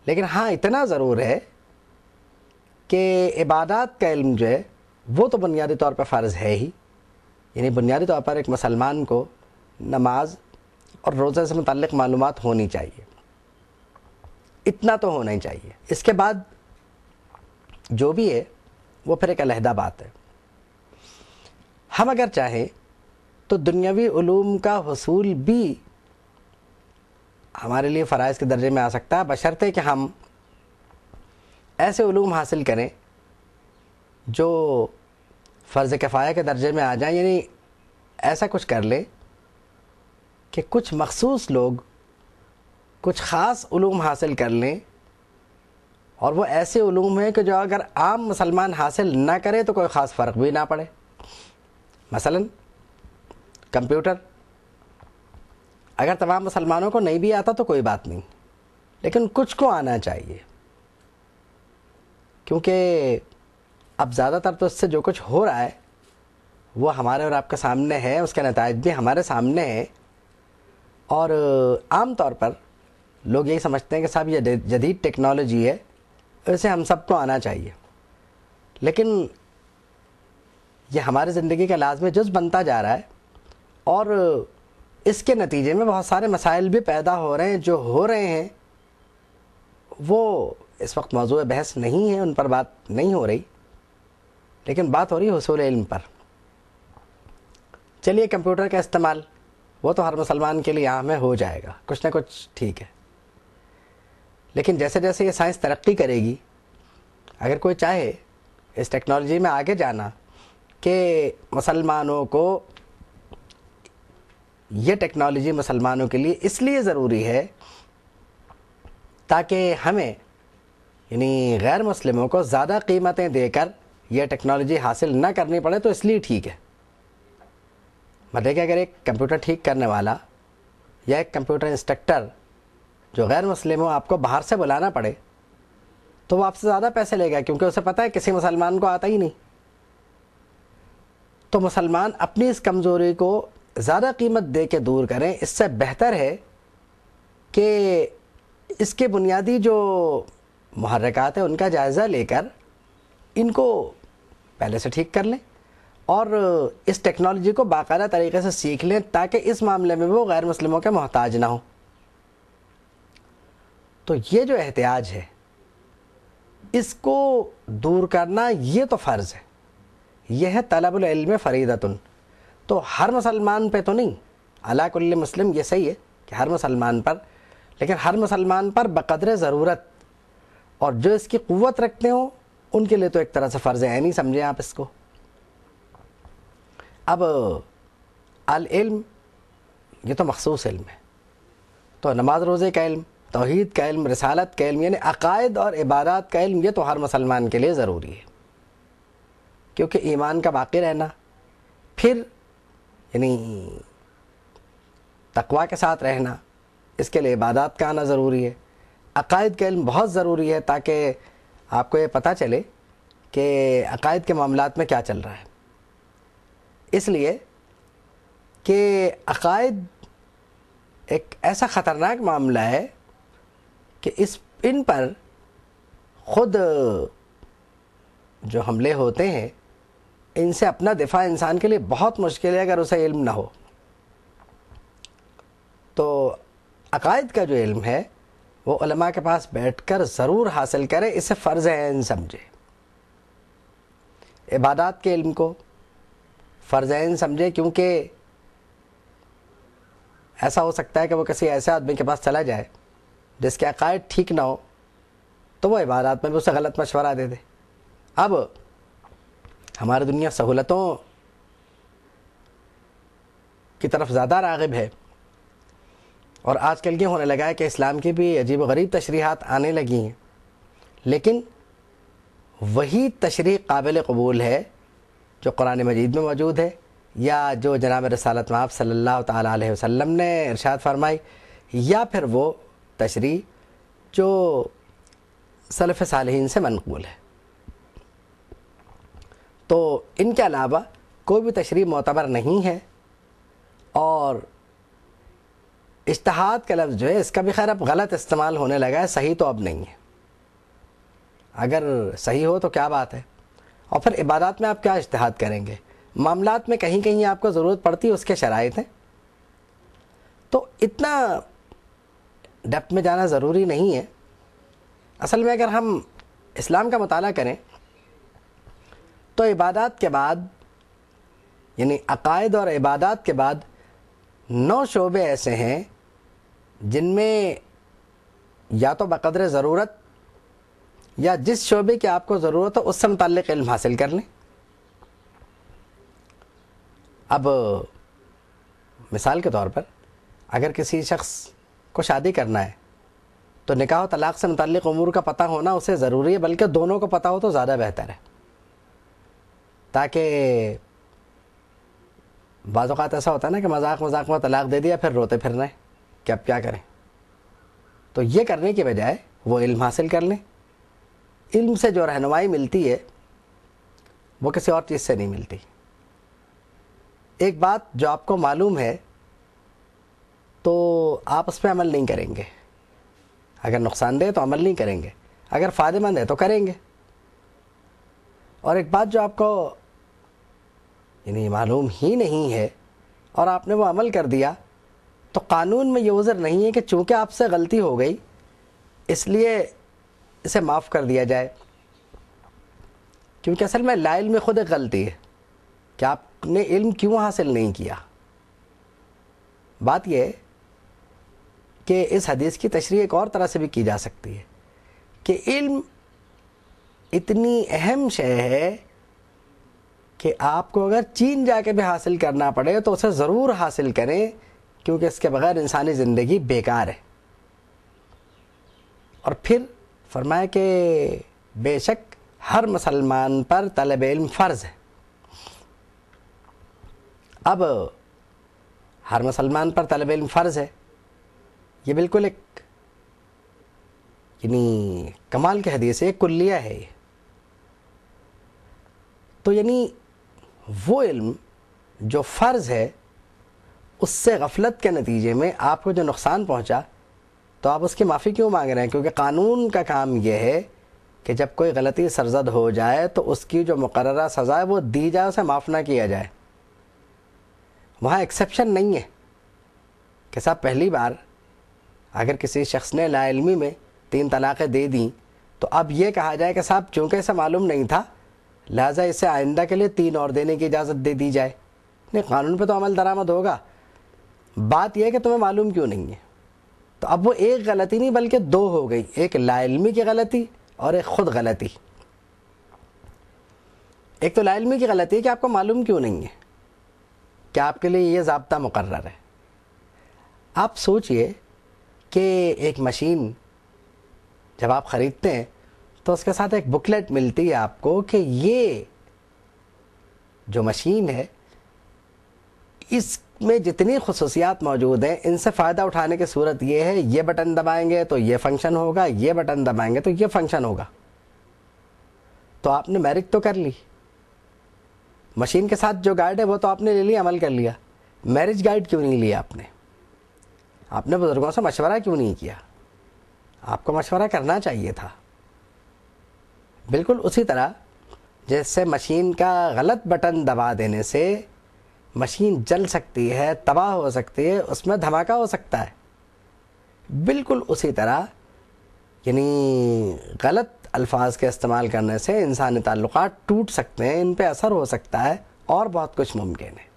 لیکن ہاں اتنا ضرور ہے کہ عبادات کا علم جو ہے وہ تو بنیادی طور پر فرض ہے ہی. یعنی بنیادی طور پر ایک مسلمان کو نماز اور روزہ سے متعلق معلومات ہونی چاہیے, اتنا تو ہونا ہی چاہیے. اس کے بعد جو بھی ہے وہ پھر ایک علیحدہ بات ہے. ہم اگر چاہیں تو دنیاوی علوم کا حصول بھی ہمارے لیے فرائض کے درجے میں آ سکتا ہے, بشرطے کہ ہم ایسے علوم حاصل کریں جو فرض کفایہ کے درجے میں آ جائیں. یعنی ایسا کچھ کر لیں کہ کچھ مخصوص لوگ کچھ خاص علوم حاصل کر لیں, اور وہ ایسے علوم ہیں کہ جو اگر عام مسلمان حاصل نہ کرے تو کوئی خاص فرق بھی نہ پڑے. مثلا کمپیوٹر اگر تمام مسلمانوں کو نہیں بھی آتا تو کوئی بات نہیں, لیکن کچھ کو آنا چاہیے, کیونکہ اب زیادہ تر تو اس سے جو کچھ ہو رہا ہے وہ ہمارے اور آپ کے سامنے ہے, اس کے نتائج بھی ہمارے سامنے ہیں. اور عام طور پر لوگ یہی سمجھتے ہیں کہ صاحب یہ جدید ٹیکنالوجی ہے, اسے ہم سب کو آنا چاہیے, لیکن یہ ہماری زندگی کا لازمی جز بنتا جا رہا ہے, اور اس کے نتیجے میں بہت سارے مسائل بھی پیدا ہو رہے ہیں. جو ہو رہے ہیں وہ اس وقت موضوع بحث نہیں ہے, ان پر بات نہیں ہو رہی, لیکن بات ہو رہی ہے حصول علم پر. چلیے کمپیوٹر کا استعمال وہ تو ہر مسلمان کے لیے عام ہے, ہو جائے گا کچھ نہ کچھ, ٹھیک ہے. لیکن جیسے جیسے یہ سائنس ترقی کرے گی, اگر کوئی چاہے اس ٹیکنالوجی میں آگے جانا کہ مسلمانوں کو یہ ٹیکنالوجی مسلمانوں کے لیے اس لیے ضروری ہے تاکہ ہمیں یعنی غیر مسلموں کو زیادہ قیمتیں دے کر یہ ٹیکنالوجی حاصل نہ کرنی پڑے, تو اس لیے ٹھیک ہے. مطلب کہ اگر ایک کمپیوٹر ٹھیک کرنے والا یا ایک کمپیوٹر انسٹرکٹر جو غیر مسلم ہو آپ کو باہر سے بلانا پڑے تو وہ آپ سے زیادہ پیسے لے گا, کیونکہ اسے پتہ ہے کسی مسلمان کو آتا ہی نہیں. تو مسلمان اپنی اس کمزوری کو زیادہ قیمت دے کے دور کریں, اس سے بہتر ہے کہ اس کے بنیادی جو محرکات ہیں ان کا جائزہ لے کر ان کو پہلے سے ٹھیک کر لیں, اور اس ٹیکنالوجی کو باقاعدہ طریقے سے سیکھ لیں تاکہ اس معاملے میں وہ غیر مسلموں کے محتاج نہ ہوں. تو یہ جو احتیاج ہے اس کو دور کرنا یہ تو فرض ہے, یہ ہے طلب العلم فریضۃ. تو ہر مسلمان پہ تو نہیں, علی کل مسلم یہ صحیح ہے کہ ہر مسلمان پر, لیکن ہر مسلمان پر بقدر ضرورت, اور جو اس کی قوت رکھتے ہوں ان کے لیے تو ایک طرح سے فرض عینی سمجھیں آپ اس کو. اب العلم یہ تو مخصوص علم ہے, تو نماز روزے کا علم, توحید کا علم, رسالت کا علم, یعنی عقائد اور عبادات کا علم یہ تو ہر مسلمان کے لیے ضروری ہے, کیونکہ ایمان کا باقی رہنا, پھر یعنی تقویٰ کے ساتھ رہنا, اس کے لیے عبادات کا آنا ضروری ہے. عقائد کا علم بہت ضروری ہے تاکہ آپ کو یہ پتہ چلے کہ عقائد کے معاملات میں کیا چل رہا ہے. اس لیے کہ عقائد ایک ایسا خطرناک معاملہ ہے کہ ان پر خود جو حملے ہوتے ہیں ان سے اپنا دفاع انسان کے لیے بہت مشکل ہے اگر اسے علم نہ ہو. تو عقائد کا جو علم ہے وہ علماء کے پاس بیٹھ کر ضرور حاصل کرے, اسے فرض عین سمجھے. عبادات کے علم کو فرض عین سمجھے, کیونکہ ایسا ہو سکتا ہے کہ وہ کسی ایسے آدمی کے پاس چلا جائے جس کے عقائد ٹھیک نہ ہو تو وہ عبادات میں بھی اسے غلط مشورہ دے دے. اب ہماری دنیا سہولتوں کی طرف زیادہ راغب ہے, اور آج کل یہ ہونے لگا ہے کہ اسلام کی بھی عجیب و غریب تشریحات آنے لگی ہیں, لیکن وہی تشریح قابل قبول ہے جو قرآن مجید میں موجود ہے, یا جو جناب رسالت مآب صلی اللہ تعالیٰ علیہ وسلم نے ارشاد فرمائی, یا پھر وہ تشریح جو سلف صالحین سے منقول ہے. تو ان کے علاوہ کوئی بھی تشریح معتبر نہیں ہے, اور اجتہاد کا لفظ جو ہے اس کا بھی خیر اب غلط استعمال ہونے لگا ہے، صحیح تو اب نہیں ہے۔ اگر صحیح ہو تو کیا بات ہے، اور پھر عبادات میں آپ کیا اجتہاد کریں گے؟ معاملات میں کہیں کہیں آپ کو ضرورت پڑتی ہے، اس کے شرائط ہیں، تو اتنا ڈیپتھ میں جانا ضروری نہیں ہے۔ اصل میں اگر ہم اسلام کا مطالعہ کریں تو عبادات کے بعد، یعنی عقائد اور عبادات کے بعد 9 شعبے ایسے ہیں جن میں یا تو بقدر ضرورت یا جس شعبے کی آپ کو ضرورت ہو اس سے متعلق علم حاصل کر لیں۔ اب مثال کے طور پر اگر کسی شخص کو شادی کرنا ہے تو نکاح و طلاق سے متعلق امور کا پتہ ہونا اسے ضروری ہے، بلکہ دونوں کو پتہ ہو تو زیادہ بہتر ہے، تاکہ بعض اوقات ایسا ہوتا ہے نا کہ مذاق میں طلاق دے دیا، پھر روتے پھرنا ہے کہ اب کیا کریں۔ تو یہ کرنے کی بجائے وہ علم حاصل کر لیں۔ علم سے جو رہنمائی ملتی ہے وہ کسی اور چیز سے نہیں ملتی۔ ایک بات جو آپ کو معلوم ہے تو آپ اس پہ عمل نہیں کریں گے، اگر نقصان دہ تو عمل نہیں کریں گے، اگر فائدہ مند ہے تو کریں گے۔ اور ایک بات جو آپ کو یعنی معلوم ہی نہیں ہے اور آپ نے وہ عمل کر دیا، تو قانون میں یہ عذر نہیں ہے کہ چونکہ آپ سے غلطی ہو گئی اس لیے اسے معاف کر دیا جائے، کیونکہ اصل میں لا علم خود ایک غلطی ہے کہ آپ نے علم کیوں حاصل نہیں کیا۔ بات یہ ہے کہ اس حدیث کی تشریح ایک اور طرح سے بھی کی جا سکتی ہے کہ علم اتنی اہم شے ہے کہ آپ کو اگر چین جا کے بھی حاصل کرنا پڑے تو اسے ضرور حاصل کریں، کیونکہ اس کے بغیر انسانی زندگی بیکار ہے۔ اور پھر فرمایا کہ بے شک ہر مسلمان پر طلب علم فرض ہے۔ اب ہر مسلمان پر طلب علم فرض ہے، یہ بالکل ایک یعنی کمال کی حدیث ہے، ایک کلیہ ہے یہ۔ تو یعنی وہ علم جو فرض ہے اس سے غفلت کے نتیجے میں آپ کو جو نقصان پہنچا تو آپ اس کی معافی کیوں مانگ رہے ہیں؟ کیونکہ قانون کا کام یہ ہے کہ جب کوئی غلطی سرزد ہو جائے تو اس کی جو مقررہ سزا ہے وہ دی جائے، اسے معاف نہ کیا جائے۔ وہاں ایکسیپشن نہیں ہے کہ صاحب پہلی بار اگر کسی شخص نے لا علمی میں 3 طلاقیں دے دیں تو اب یہ کہا جائے کہ صاحب چونکہ اسے معلوم نہیں تھا لہٰذا اسے آئندہ کے لیے 3 اور دینے کی اجازت دے دی جائے۔ نہیں، قانون پہ تو عمل درآمد ہوگا، بات یہ ہے کہ تمہیں معلوم کیوں نہیں ہے۔ تو اب وہ ایک غلطی نہیں بلکہ 2 ہو گئی، ایک لا علمی کی غلطی اور ایک خود غلطی۔ ایک تو لا علمی کی غلطی ہے کہ آپ کو معلوم کیوں نہیں ہے کہ آپ کے لیے یہ ضابطہ مقرر ہے۔ آپ سوچئے کہ ایک مشین جب آپ خریدتے ہیں تو اس کے ساتھ ایک بکلیٹ ملتی ہے آپ کو کہ یہ جو مشین ہے اس میں جتنی خصوصیات موجود ہیں ان سے فائدہ اٹھانے کی صورت یہ ہے، یہ بٹن دبائیں گے تو یہ فنکشن ہوگا، یہ بٹن دبائیں گے تو یہ فنکشن ہوگا۔ تو آپ نے میرج تو کر لی، مشین کے ساتھ جو گائیڈ ہے وہ تو آپ نے لے لیا، عمل کر لیا، میرج گائیڈ کیوں نہیں لیا آپ نے بزرگوں سے مشورہ کیوں نہیں کیا؟ آپ کو مشورہ کرنا چاہیے تھا۔ بالکل اسی طرح جیسے مشین کا غلط بٹن دبا دینے سے مشین جل سکتی ہے، تباہ ہو سکتی ہے، اس میں دھماکہ ہو سکتا ہے، بالکل اسی طرح یعنی غلط الفاظ کے استعمال کرنے سے انسانی تعلقات ٹوٹ سکتے ہیں، ان پہ اثر ہو سکتا ہے اور بہت کچھ ممکن ہے۔